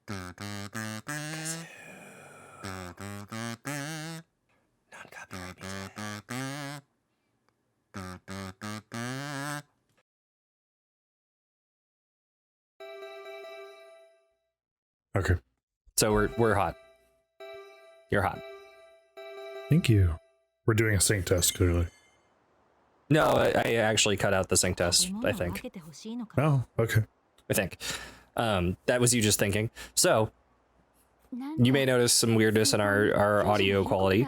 Non-copyright music. Okay. So we're hot. You're hot. Thank you. We're doing a sync test, clearly. No, I actually cut out the sync test, I think. Oh, okay. I think. That was you just thinking. So, you may notice some weirdness in our audio quality,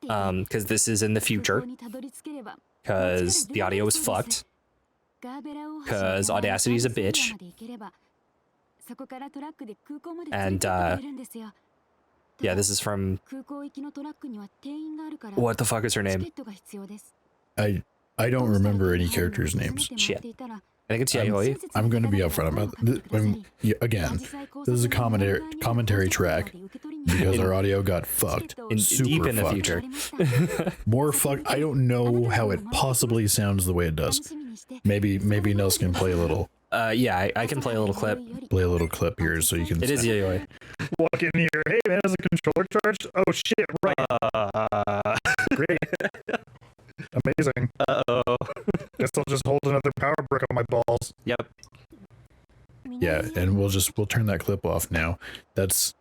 because this is in the future, because the audio is fucked, because Audacity is a bitch, and, yeah, this is from... What the fuck is her name? I don't remember any characters' names. Shit. I think it's Yayoi. I'm going to be upfront about this. Again, this is a commentary track because our audio got fucked. Deep in the future. More fucked. I don't know how it possibly sounds the way it does. Maybe Nels can play a little. Yeah, I can play a little clip. Play a little clip here so you can... It is Yayoi. Walk in here. Hey man, is the controller charged? Oh shit, right. Great. Amazing. Uh-oh. Guess I'll just hold another power brick on my balls. Yep. Yeah, and we'll turn that clip off now. That's...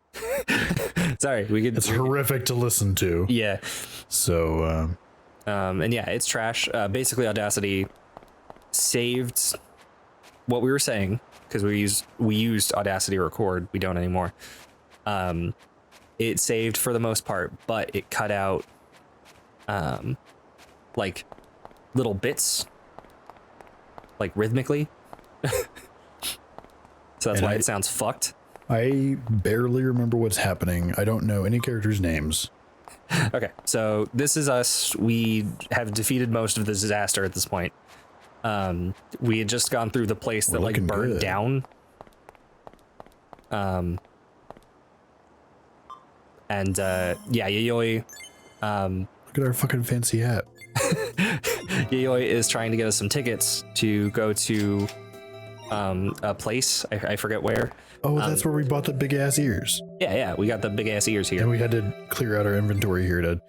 Sorry, it's horrific to listen to. Yeah. So, and yeah, it's trash. Basically, Audacity saved what we were saying, because we used Audacity to record. We don't anymore. It saved for the most part, but it cut out like little bits, like rhythmically. So that's why it sounds fucked. I barely remember what's happening. I don't know any characters' names. Okay, so this is us. We have defeated most of the disaster at this point. We had just gone through the place that like burned down. And yeah, Yayoi. Look at our fucking fancy hat. Yayoi is trying to get us some tickets to go to a place. I forget where. Oh, that's where we bought the big ass ears. Yeah, we got the big ass ears here. And we had to clear out our inventory here to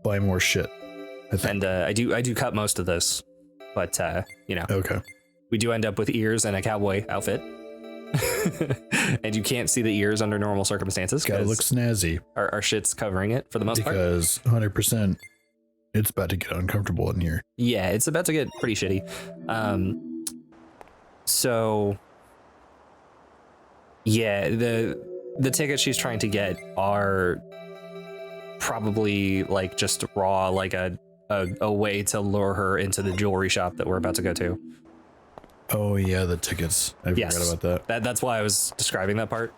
buy more shit. And I do cut most of this, but you know. Okay. We do end up with ears and a cowboy outfit. And you can't see the ears under normal circumstances. Gotta look snazzy. Our shit's covering it for the most part. Because 100%, it's about to get uncomfortable in here. Yeah, it's about to get pretty shitty. So yeah, the tickets she's trying to get are probably like just raw, like a way to lure her into the jewelry shop that we're about to go to. Oh yeah, the tickets. I forgot about that. That's why I was describing that part.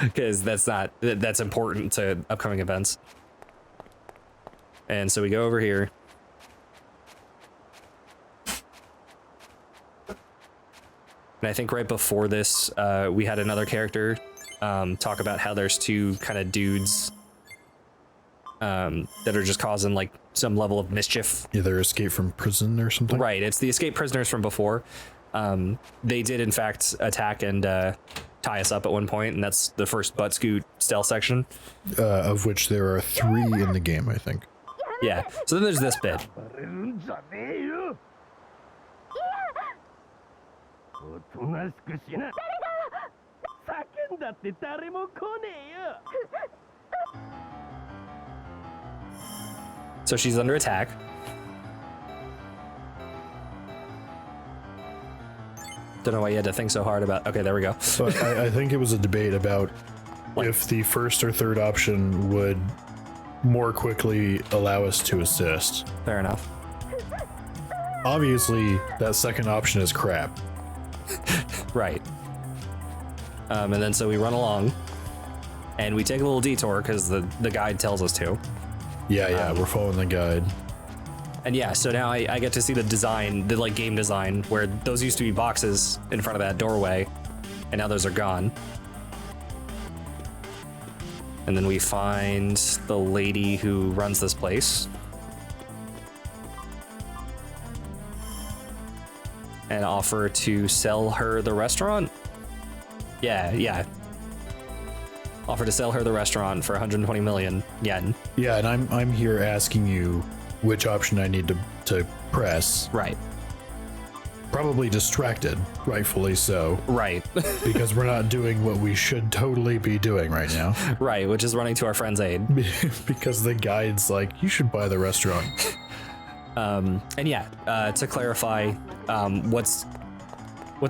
Because that's important to upcoming events. And so we go over here. And I think right before this, we had another character talk about how there's two kind of dudes that are just causing like some level of mischief. Yeah, they're escaped from prison or something. Right, it's the escaped prisoners from before. They did in fact attack and tie us up at one point, and that's the first butt scoot stealth section. Of which there are 3 in the game, I think. Yeah, so then there's this bit. So she's under attack. Don't know why you had to think so hard about. Okay, there we go. So I think it was a debate about if the first or third option would more quickly allow us to assist. Fair enough. Obviously, that second option is crap. Right. And then so we run along, and we take a little detour because the guide tells us to. Yeah, we're following the guide. And yeah, so now I get to see the design, the like game design, where those used to be boxes in front of that doorway, and now those are gone. And then we find the lady who runs this place. And offer to sell her the restaurant. Yeah. Offer to sell her the restaurant for 120 million yen. Yeah, and I'm here asking you which option I need to press. Right. Probably distracted, rightfully so. Right. Because we're not doing what we should totally be doing right now. Right, which is running to our friend's aid. Because the guide's like, you should buy the restaurant. And yeah, to clarify, what's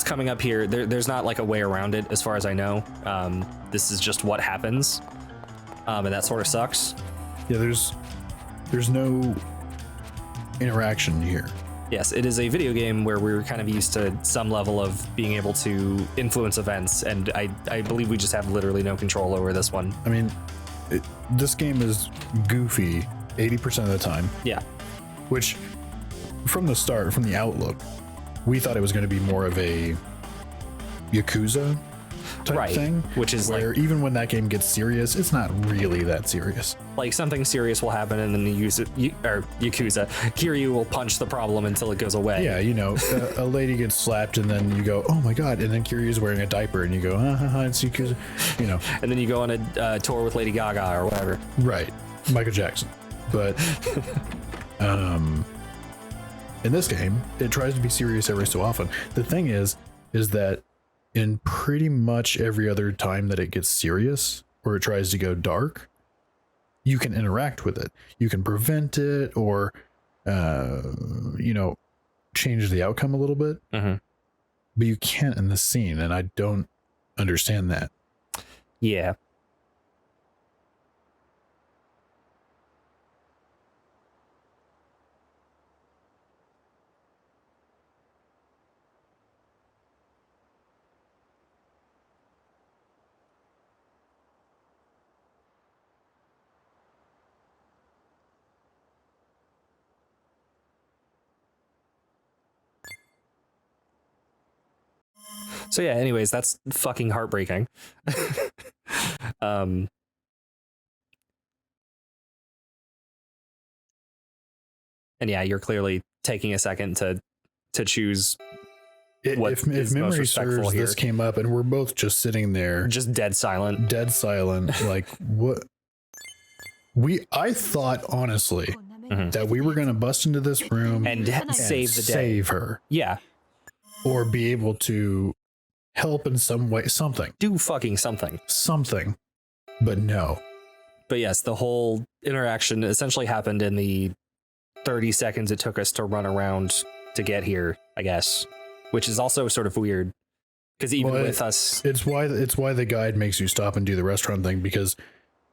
coming up here, there's not like a way around it as far as I know. This is just what happens. And that sort of sucks. Yeah, there's no interaction here. Yes, it is a video game where we're kind of used to some level of being able to influence events, and I believe we just have literally no control over this one. I mean, this game is goofy 80% of the time. Yeah. Which, from the start, from the outlook, we thought it was going to be more of a Yakuza type thing. Which is where like, even when that game gets serious, it's not really that serious. like something serious will happen and then the Yakuza, Kiryu will punch the problem until it goes away. Yeah, you know, a lady gets slapped and then you go, oh my god, and then Kiryu's wearing a diaper and you go, it's Yakuza, you know. And then you go on a tour with Lady Gaga or whatever. Right, Michael Jackson. But in this game, it tries to be serious every so often. The thing is that in pretty much every other time that it gets serious or it tries to go dark, you can interact with it. You can prevent it or, you know, change the outcome a little bit. Mm-hmm. But you can't in this scene, and I don't understand that. Yeah. So yeah, anyways, that's fucking heartbreaking. And yeah, you're clearly taking a second to choose what If is most memory respectful serves, here. this came up and we're both just sitting there, Just dead silent. like what? I thought honestly Mhm. that we were gonna bust into this room And save the day. save her, Yeah, or be able to help in some way, something, do fucking something. but no. But yes, the whole interaction essentially happened in the 30 seconds it took us to run around to get here, I guess, which is also sort of weird because even with us, it's why the guide makes you stop and do the restaurant thing, because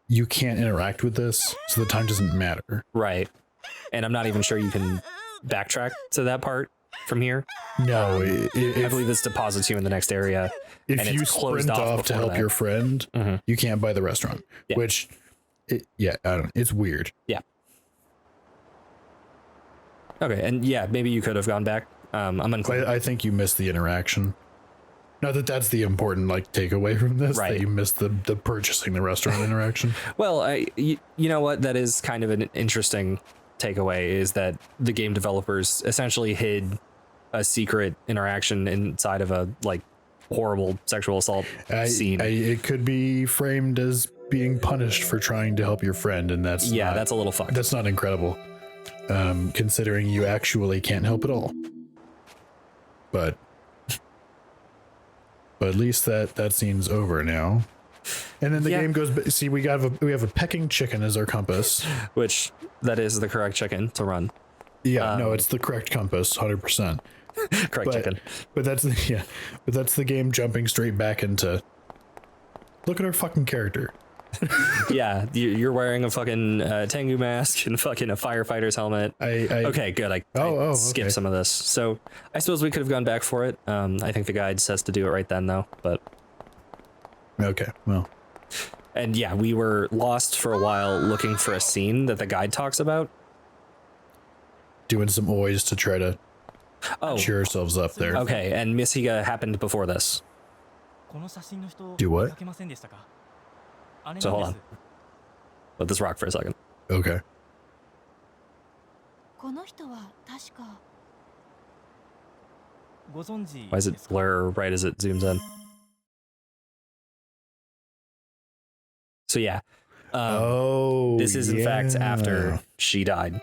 you can't interact with this, so the time doesn't matter. right? And I'm not even sure you can backtrack to that part from here. No, I believe this deposits you in the next area. if and you it's closed sprint off off to before help that. your friend, Mhm. you can't buy the restaurant. Yeah. Which, I don't. It's weird. Yeah. Okay, and yeah, maybe you could have gone back. I'm unclear. I think you missed the interaction. Not that that's the important takeaway from this. Right. That you missed the purchasing the restaurant interaction. Well, you know what? That is kind of an interesting takeaway, is that the game developers essentially hid a secret interaction inside of a horrible sexual assault scene. It could be framed as being punished for trying to help your friend, and that's that's a little fucked. That's not incredible, considering you actually can't help at all. But at least that scene's over now. And then the game goes. See, we have a pecking chicken as our compass. Which that is the correct chicken to run. Yeah, no, it's the correct compass, 100%. Correct chicken. But that's the game jumping straight back into. Look at our fucking character. Yeah, you're wearing a fucking Tengu mask and fucking a firefighter's helmet. Okay, good. I skipped okay. some of this. So I suppose we could have gone back for it. I think the guide says to do it right then, though. But okay, well. And yeah, we were lost for a while looking for a scene that the guide talks about. Doing some oys to try to cheer ourselves up there. Okay, and Miss Higa happened before this. Do what? So hold on. Let this rock for a second. Okay. Why is it blur right as it zooms in? So yeah. This is in fact after she died.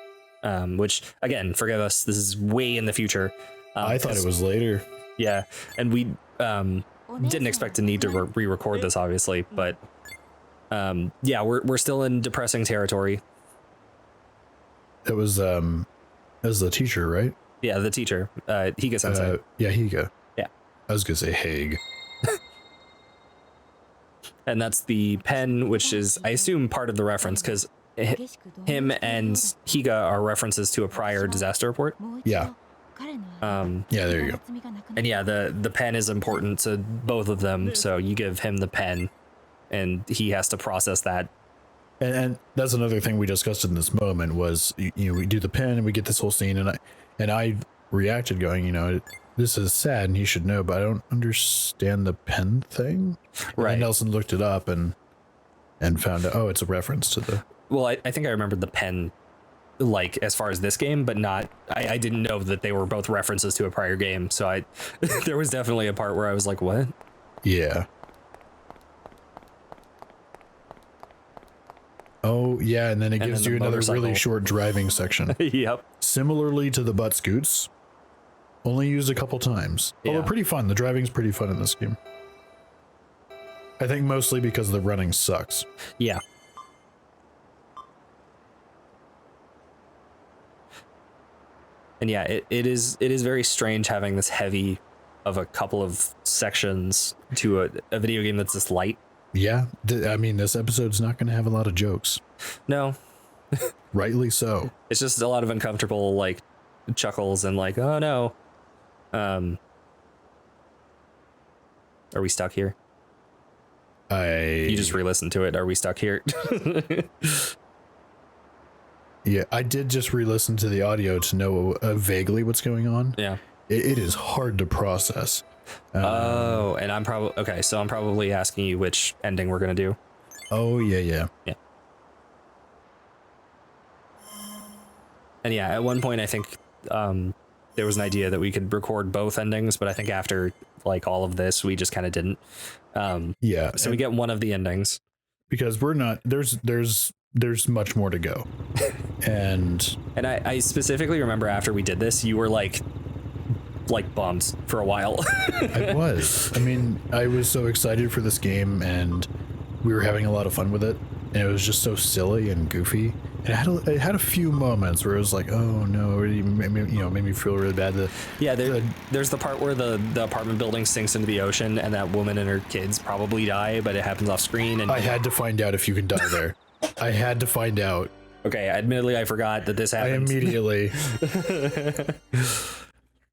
Which again, forgive us, this is way in the future. I thought it was later. Yeah, and we didn't expect to need to re-record this, obviously, but yeah, we're still in depressing territory. It was the teacher, right? Yeah, the teacher, Higa Sensei. Yeah, Higa. Yeah, I was gonna say Haig. And that's the pen, which is, I assume, part of the reference, because him and Higa are references to a prior disaster report. Yeah. Yeah, there you go. And yeah, the pen is important to both of them, so you give him the pen, and he has to process that. And that's another thing we discussed in this moment was, you know, we do the pen and we get this whole scene, and I reacted going, you know, this is sad and he should know, but I don't understand the pen thing. Right. And Nelson looked it up and found out, oh, it's a reference to the... Well, I think I remembered the pen, like, as far as this game, but not... I didn't know that they were both references to a prior game, so there was definitely a part where I was like, what? Yeah. Oh, yeah, and then it gives you another really short driving section. Yep. Similarly to the butt scoots, only used a couple times. Yeah. Although pretty fun. The driving's pretty fun in this game. I think mostly because the running sucks. Yeah. And yeah, it is very strange having this heavy of a couple of sections to a video game that's this light. Yeah, I mean, this episode's not going to have a lot of jokes. No. Rightly so. It's just a lot of uncomfortable, like, chuckles and like, oh no. Are we stuck here? You just re-listened to it. Are we stuck here? Yeah, I did just re-listen to the audio to know vaguely what's going on. Yeah. It is hard to process. Oh, and I'm probably... Okay, so I'm probably asking you which ending we're going to do. Oh, yeah. Yeah. And yeah, at one point I think there was an idea that we could record both endings, but I think after like all of this, we just kind of didn't. Yeah. So we get one of the endings. Because we're not... There's much more to go. And I specifically remember after we did this, you were like bummed for a while. I was. I mean, I was so excited for this game and we were having a lot of fun with it. And it was just so silly and goofy. And it had a few moments where it was like, oh no, it made me feel really bad. There's the part where the apartment building sinks into the ocean and that woman and her kids probably die, but it happens off screen. And I had to find out if you can die there. I had to find out. Okay, admittedly, I forgot that this happened. I immediately.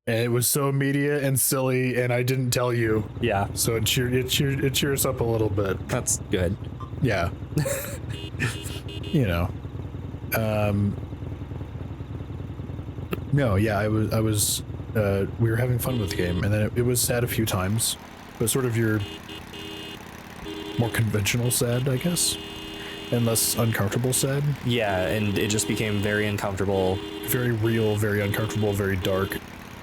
And it was so immediate and silly, and I didn't tell you. Yeah. So it cheers up a little bit. That's good. Yeah. You know. No, yeah, I was we were having fun with the game, and then it was sad a few times, but sort of your more conventional sad, I guess, and less uncomfortable sad. Yeah, and it just became very uncomfortable. Very real, very uncomfortable, very dark.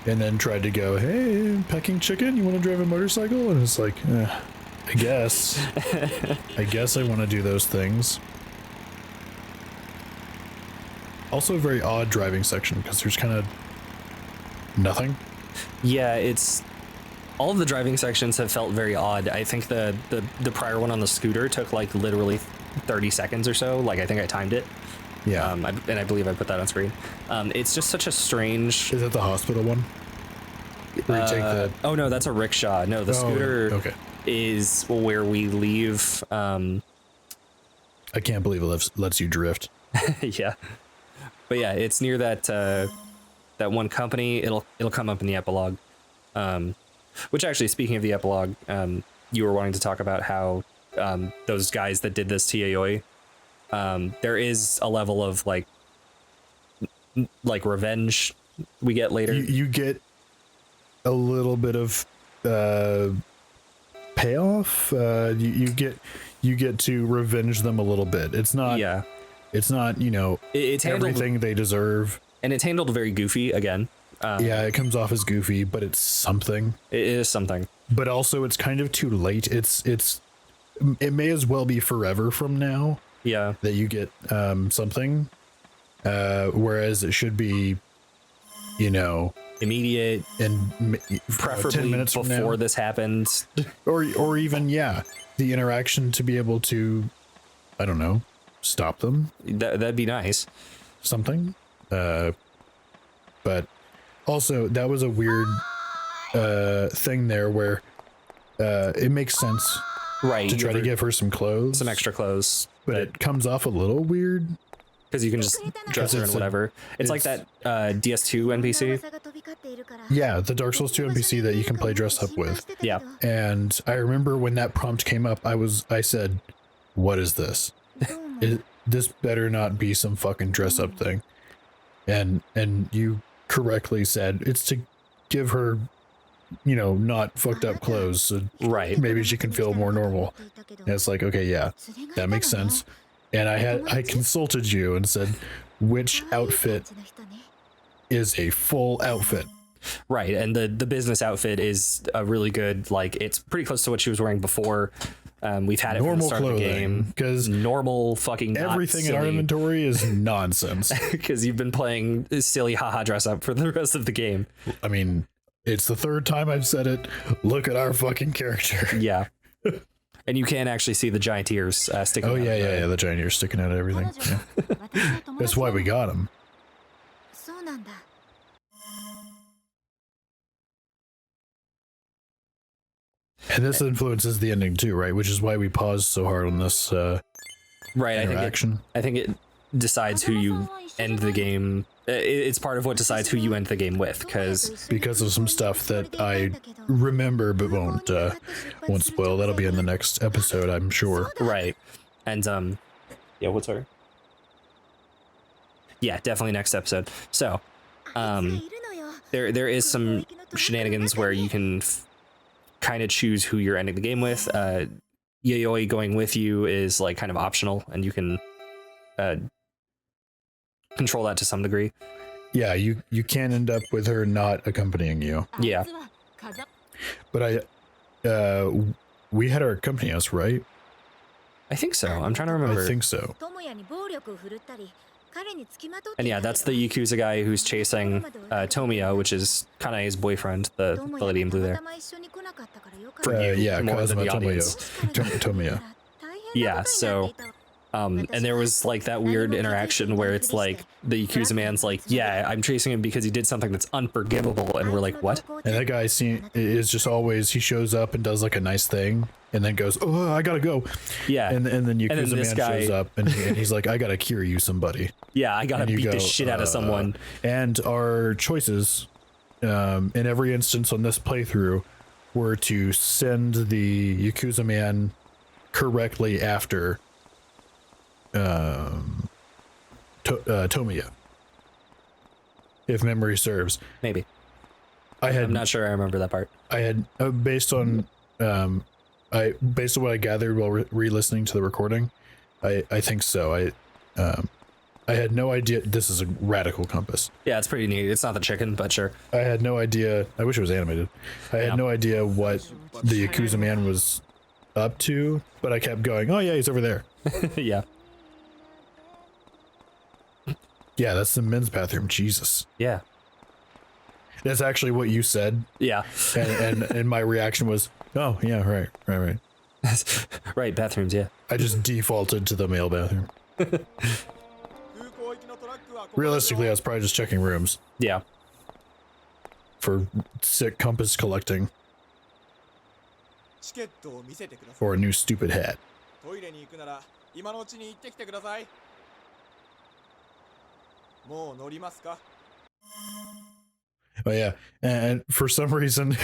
And then tried to go, hey, pecking chicken, you want to drive a motorcycle? And it's like, I guess. I guess I want to do those things. Also a very odd driving section, because there's kind of nothing. Yeah, all of the driving sections have felt very odd. I think the prior one on the scooter took like literally 30 seconds or so. Like I think I timed it. Yeah. And I believe I put that on screen. It's just such a strange... Is that the hospital one? Where you take the... Oh no, that's a rickshaw. No, the scooter is where we leave. I can't believe it lets you drift. Yeah. But yeah, it's near that one company. It'll come up in the epilogue. Which actually, speaking of the epilogue, you were wanting to talk about how those guys that did this to Yayoi, there is a level of like revenge we get later. You get a little bit of payoff. You get to revenge them a little bit. It's not. Yeah. It's not, it's everything they deserve. And it's handled very goofy again. Yeah, it comes off as goofy, but it's something. It is something. But also, it's kind of too late. It's it may as well be forever from now Yeah. that you get something, whereas it should be, you know, Immediate, and preferably 10 minutes from before now. this happens. or even the interaction to be able to, I don't know, stop them, That'd be nice. something. But also that was a weird thing there where it makes sense Right. to try to give her some clothes, some extra clothes, but it comes off a little weird because you can just dress her in it's a- whatever. It's like that DS2 NPC. Yeah, the Dark Souls 2 NPC that you can play dress up with. Yeah. And I remember when that prompt came up, I said, what is this? This better not be some fucking dress up thing. And you correctly said it's to give her, you know, not fucked up clothes, so Right. maybe she can feel more normal. And it's like, okay, yeah, that makes sense. And I consulted you and said, which outfit is a full outfit? Right, and the business outfit is a really good, like, it's pretty close to what she was wearing before. We've had it from the Normal start of the clothing, game. because Normal fucking everything in our inventory is nonsense. Because you've been playing silly haha dress up for the rest of the game. I mean, it's the third time I've said it. Look at our fucking character. Yeah. And you can actually see the giant ears sticking out. Oh yeah, the giant ears sticking out of everything. Yeah. That's why we got him. And this influences the ending too, right? Which is why we paused so hard on this Right, interaction. I think it decides who you end the game. It's part of what decides who you end the game with, Because of some stuff that I remember but won't spoil. That'll be in the next episode, I'm sure. right. And yeah, what's our? Yeah, definitely next episode. So, there is some shenanigans where you can kind of choose who you're ending the game with. Yayoi going with you is like kind of optional, and you can control that to some degree. Yeah, you can end up with her not accompanying you. Yeah. But we had her accompany us, right? I think so. I'm trying to remember. I think so. And yeah, that's the Yakuza guy who's chasing Tomiya, which is Kanae's boyfriend, the lady in blue there. For you, yeah, more than the Kazuma audience. Tomiya. Yeah, so and there was like that weird interaction where it's like the Yakuza man's like, yeah, I'm chasing him because he did something that's unforgivable, and we're like, what? And that guy is just always, he shows up and does like a nice thing and then goes, oh, I gotta go. Yeah. And then Yakuza then this man guy shows up and he's like, I gotta cure you somebody. Yeah, I gotta And you beat the go, shit out of someone. And our choices in every instance on this playthrough were to send the Yakuza man correctly after Tomiya, if memory serves. Maybe. I'm not sure I remember that part. I had based on what I gathered while re-listening to the recording, I think so. I had no idea. This is a radical compass. Yeah, it's pretty neat. It's not the chicken, but sure. I had no idea. I wish it was animated. I had no idea what the Yakuza man was up to, but I kept going, oh yeah, he's over there. Yeah. Yeah, that's the men's bathroom. Jesus. Yeah. That's actually what you said. Yeah. And my reaction was, oh yeah, right. Right, bathrooms, yeah. I just defaulted to the male bathroom. Realistically, I was probably just checking rooms Yeah. for sick compass collecting or a new stupid hat. Oh yeah, and for some reason,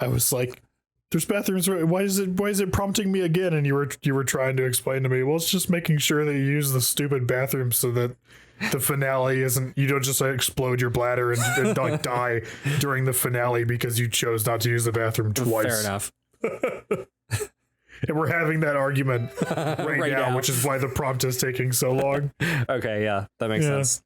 I was like, "There's bathrooms. Why is it prompting me again?" And you were trying to explain to me, well, it's just making sure that you use the stupid bathroom so that the finale isn't, you don't just like, explode your bladder and like die during the finale because you chose not to use the bathroom twice. Fair enough. And we're having that argument right now, which is why the prompt is taking so long. Okay, yeah, that makes sense.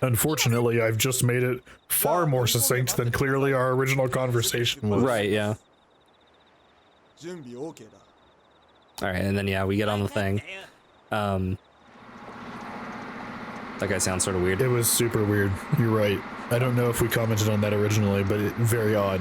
Unfortunately, I've just made it far more succinct than clearly our original conversation was. Right, yeah. All right, and then yeah, we get on the thing. That guy sounds sort of weird. It was super weird. You're right. I don't know if we commented on that originally, but very odd.